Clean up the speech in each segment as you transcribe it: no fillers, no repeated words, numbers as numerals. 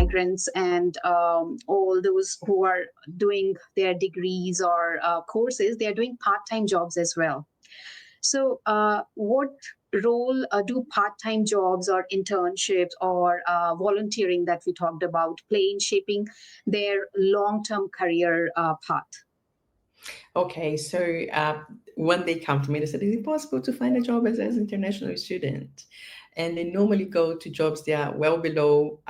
migrants and all those who are doing their degrees or courses, they are doing part-time jobs as well. So, what role do part-time jobs or internships or volunteering that we talked about play in shaping their long-term career path? Okay, so when they come to me, they said, "Is it possible to find a job as an international student?" And they normally go to jobs that are well below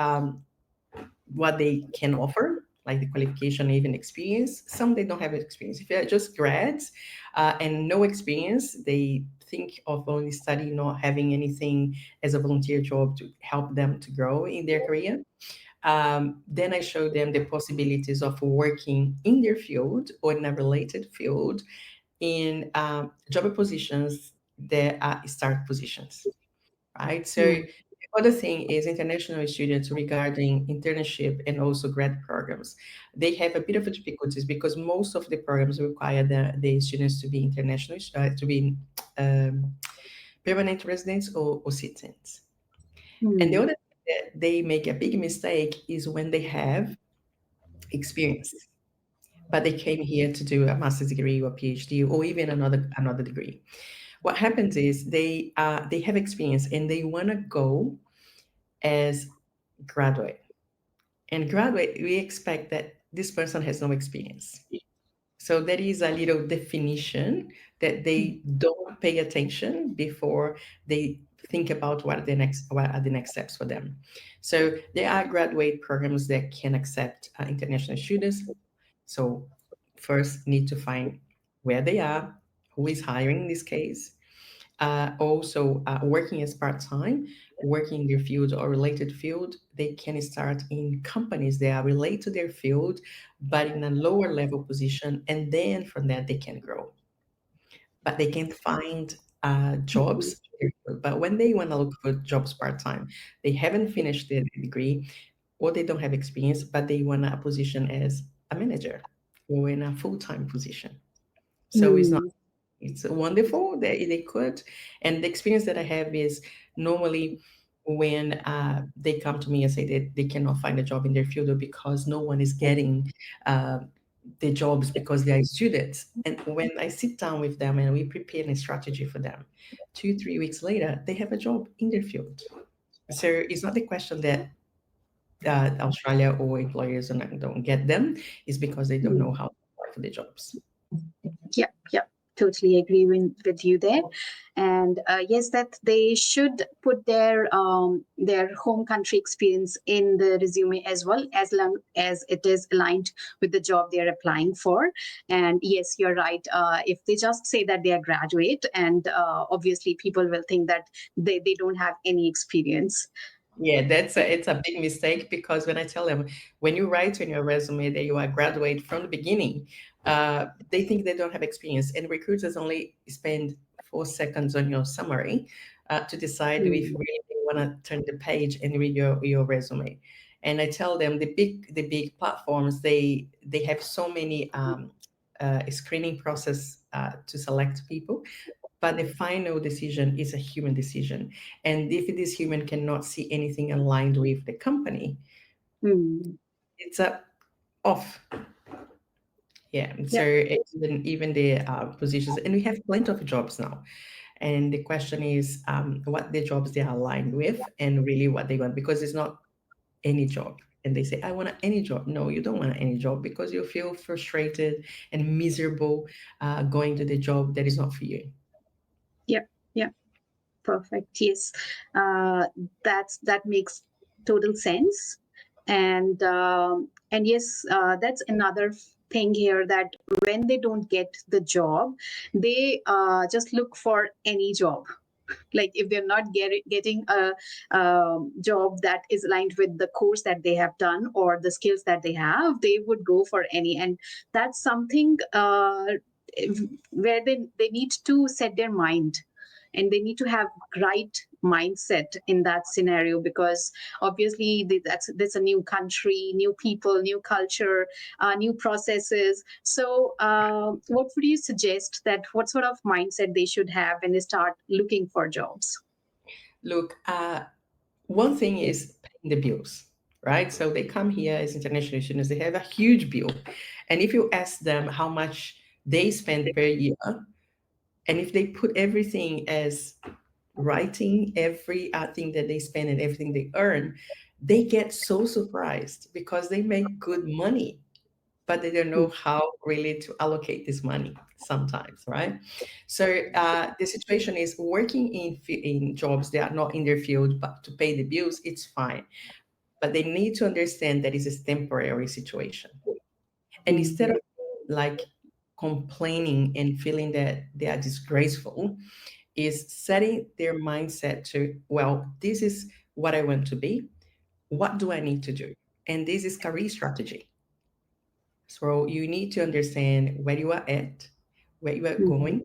what they can offer, like the qualification, even experience. Some they don't have experience. If they're just grads and no experience, they think of only studying, not having anything as a volunteer job to help them to grow in their career. Then I show them the possibilities of working in their field or in a related field in job positions that are start positions, right? So Hmm. the other thing is international students regarding internship and also grad programs. They have a bit of a difficulties because most of the programs require the students to be international, to be um, permanent residents or citizens. And the Hmm. other thing that they make a big mistake is when they have experience, but they came here to do a master's degree or PhD or even another degree. What happens is they have experience and they want to go as graduate. And graduate, we expect that this person has no experience. So that is a little definition that they don't pay attention before they think about what are the next steps for them. So there are graduate programs that can accept international students. So first need to find where they are, who is hiring in this case, also working as part-time, working in their field or related field. They can start in companies that are related to their field, but in a lower level position, and then from that they can grow. But they can't find jobs. But when they want to look for jobs part-time, they haven't finished their degree or they don't have experience, but they want a position as a manager or in a full-time position. So Hmm. it's wonderful that they could. And the experience that I have is normally when they come to me and say that they cannot find a job in their field or because no one is getting uh, the jobs because they are students. And when I sit down with them and we prepare a strategy for them, 2, 3 weeks later, they have a job in their field. So it's not the question that Australia or employers don't get them, it's because they don't know how to apply for the jobs. Yeah, yeah, totally agree with you there. And yes, that they should put their home country experience in the resume as well, as long as it is aligned with the job they are applying for. And yes, you're right. If they just say that they are graduate, and obviously people will think that they don't have any experience. Yeah, it's a big mistake because when I tell them, when you write in your resume that you are graduate from the beginning, they think they don't have experience, and recruiters only spend 4 seconds on your summary to decide if Hmm. really they want to turn the page and read your resume. And I tell them the big platforms they have so many screening process to select people, but the final decision is a human decision. And if this human cannot see anything aligned with the company, Hmm. it's a off. Yeah. So Yeah. even the positions, and we have plenty of jobs now. And the question is what the jobs they are aligned with and really what they want, because it's not any job. And they say, I want any job. No, you don't want any job because you feel frustrated and miserable going to the job that is not for you. Yeah. Yeah. Perfect. Yes, that makes total sense. And yes, that's another thing here, that when they don't get the job, they just look for any job. Like if they're not getting a job that is aligned with the course that they have done or the skills that they have, they would go for any. And that's something where they need to set their mind, and they need to have right mindset in that scenario, because obviously that's a new country, new people, new culture, new processes. So what would you suggest, that what sort of mindset they should have when they start looking for jobs? Look, one thing is paying the bills. right? So they come here as international students, they have a huge bill. And if you ask them how much they spend per year, and if they put everything as writing every thing that they spend and everything they earn, they get so surprised because they make good money, but they don't know how really to allocate this money sometimes, right? So the situation is working in jobs that are not in their field, but to pay the bills, it's fine. But they need to understand that it's a temporary situation. And instead Mm-hmm. of like complaining and feeling that they are disgraceful, is setting their mindset to, well, this is what I want to be. What do I need to do? And this is career strategy. So you need to understand where you are at, where you are going,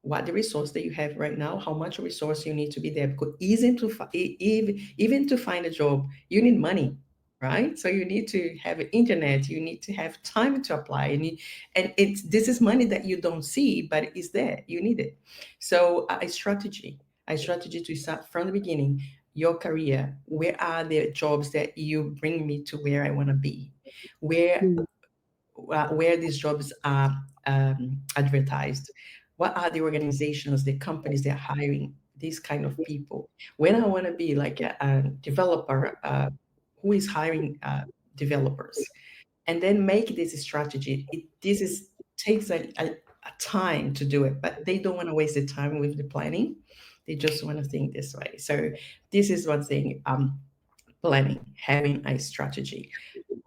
what the resource that you have right now, how much resource you need to be there. Because even to find a job, you need money, right? So you need to have internet, you need to have time to apply, and it's this is money that you don't see, but it's there. You need it. So a strategy to start from the beginning. Your career. Where are the jobs that you bring me to where I want to be? Where where these jobs are advertised. What are the organizations, the companies that are hiring these kind of people? When I want to be like a developer, who is hiring developers? And then make this strategy. This is takes a time to do it, but they don't want to waste the time with the planning. They just want to think this way. So this is one thing. Planning, having a strategy.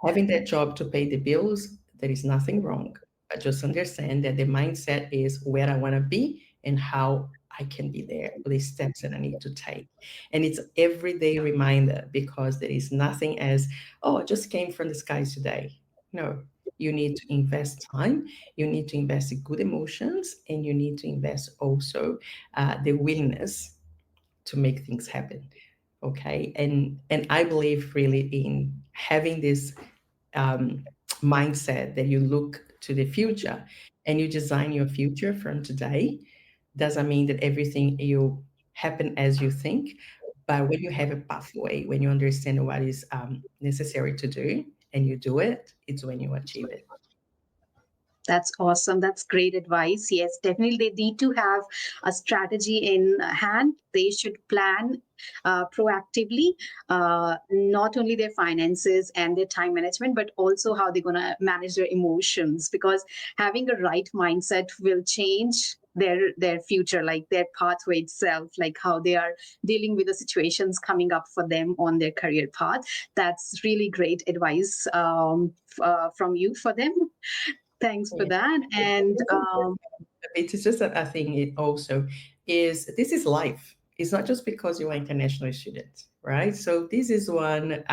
Having that job to pay the bills, there is nothing wrong. I just understand that the mindset is where I want to be and how I can be there, the steps that I need to take. And it's everyday reminder because there is nothing as, oh, I just came from the skies today. No, you need to invest time, you need to invest in good emotions, and you need to invest also the willingness to make things happen. Okay. And I believe really in having this mindset that you look to the future and you design your future from today. Doesn't mean that everything you happen as you think, but when you have a pathway, when you understand what is necessary to do and you do it, it's when you achieve it. That's awesome. That's great advice. Yes, definitely. They need to have a strategy in hand. They should plan proactively, not only their finances and their time management, but also how they're going to manage their emotions. Because having a right mindset will change their future, like their pathway itself, like how they are dealing with the situations coming up for them on their career path. That's really great advice from you for them. Thanks for Yeah. that. And It is just that I think it also is this is life. It's not just because you are international student, right? So this is one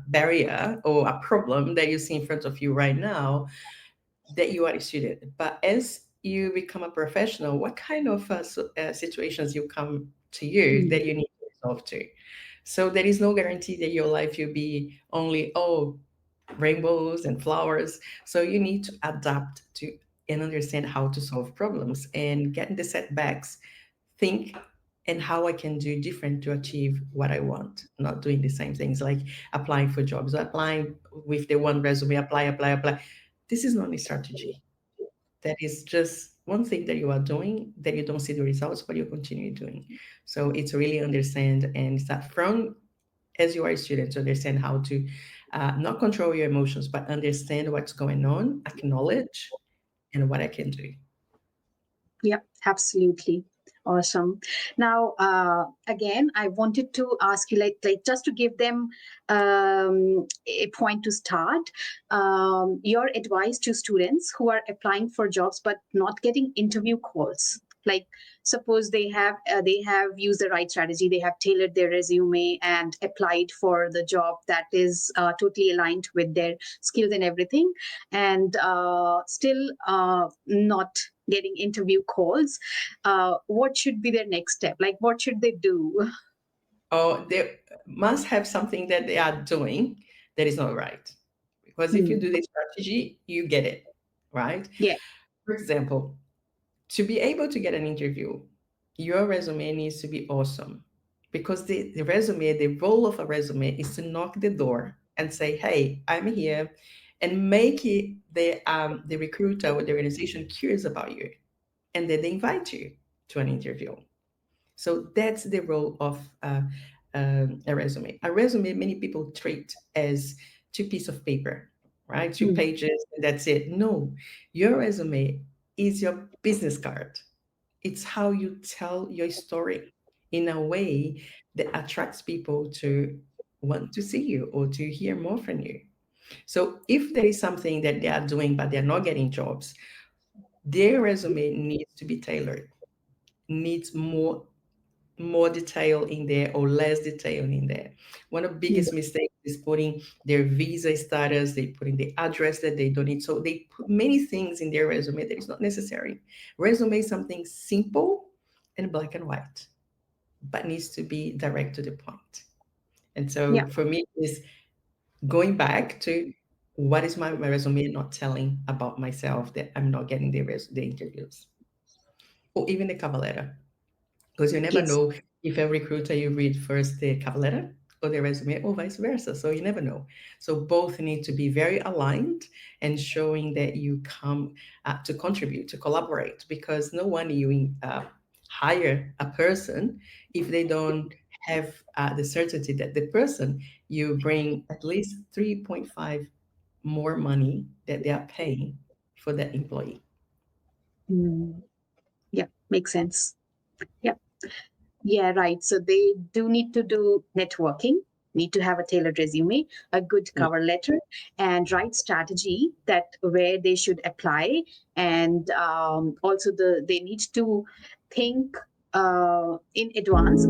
barrier or a problem that you see in front of you right now that you are a student. But as you become a professional, what kind of situations you come to you that you need to resolve to? So there is no guarantee that your life will be only rainbows and flowers. So you need to adapt to and understand how to solve problems and get the setbacks. Think and how I can do different to achieve what I want. Not doing the same things like applying for jobs, applying with the one resume, apply. This is not a strategy. That is just one thing that you are doing that you don't see the results, but you continue doing. So it's really understand and start from as you are a student to understand how to not control your emotions, but understand what's going on, acknowledge, and what I can do. yeah, absolutely. Awesome. Now, again, I wanted to ask you, like just to give them a point to start. Your advice to students who are applying for jobs but not getting interview calls. Like, suppose they have used the right strategy, they have tailored their resume and applied for the job that is totally aligned with their skills and everything, and still not getting interview calls. What should be their next step? Like, what should they do? Or they must have something that they are doing that is not right. Because if you Hmm. do this strategy, you get it, right? Yeah. For example, to be able to get an interview, your resume needs to be awesome. Because the resume, the role of a resume is to knock the door and say, "Hey, I'm here," and make it the recruiter or the organization curious about you, and then they invite you to an interview. So that's the role of a resume. A resume, many people treat as two pieces of paper, right? Two Mm. pages, and that's it. No, your resume is your business card. It's how you tell your story in a way that attracts people to want to see you or to hear more from you. So if there is something that they are doing but they're not getting jobs, their resume needs to be tailored, needs more detail in there or less detail in there. One of the Yeah. biggest mistakes is putting their visa status, they put in the address that they don't need. So they put many things in their resume that is not necessary. Resume is something simple and black and white, but needs to be direct to the point. And Yeah. so for me, is going back to what is my resume not telling about myself that I'm not getting the interviews or even the cover letter. Because you never Yes. know if a recruiter you read first the cover letter or the resume or vice versa. So you never know. So both need to be very aligned and showing that you come to contribute, to collaborate, because no one you hire a person if they don't have the certainty that the person you bring at least 3.5 more money that they are paying for that employee. Mm. Yeah. Makes sense. Yeah. Yeah, right. So they do need to do networking, need to have a tailored resume, a good Mm. cover letter, and right strategy that where they should apply, and also they need to think in advance.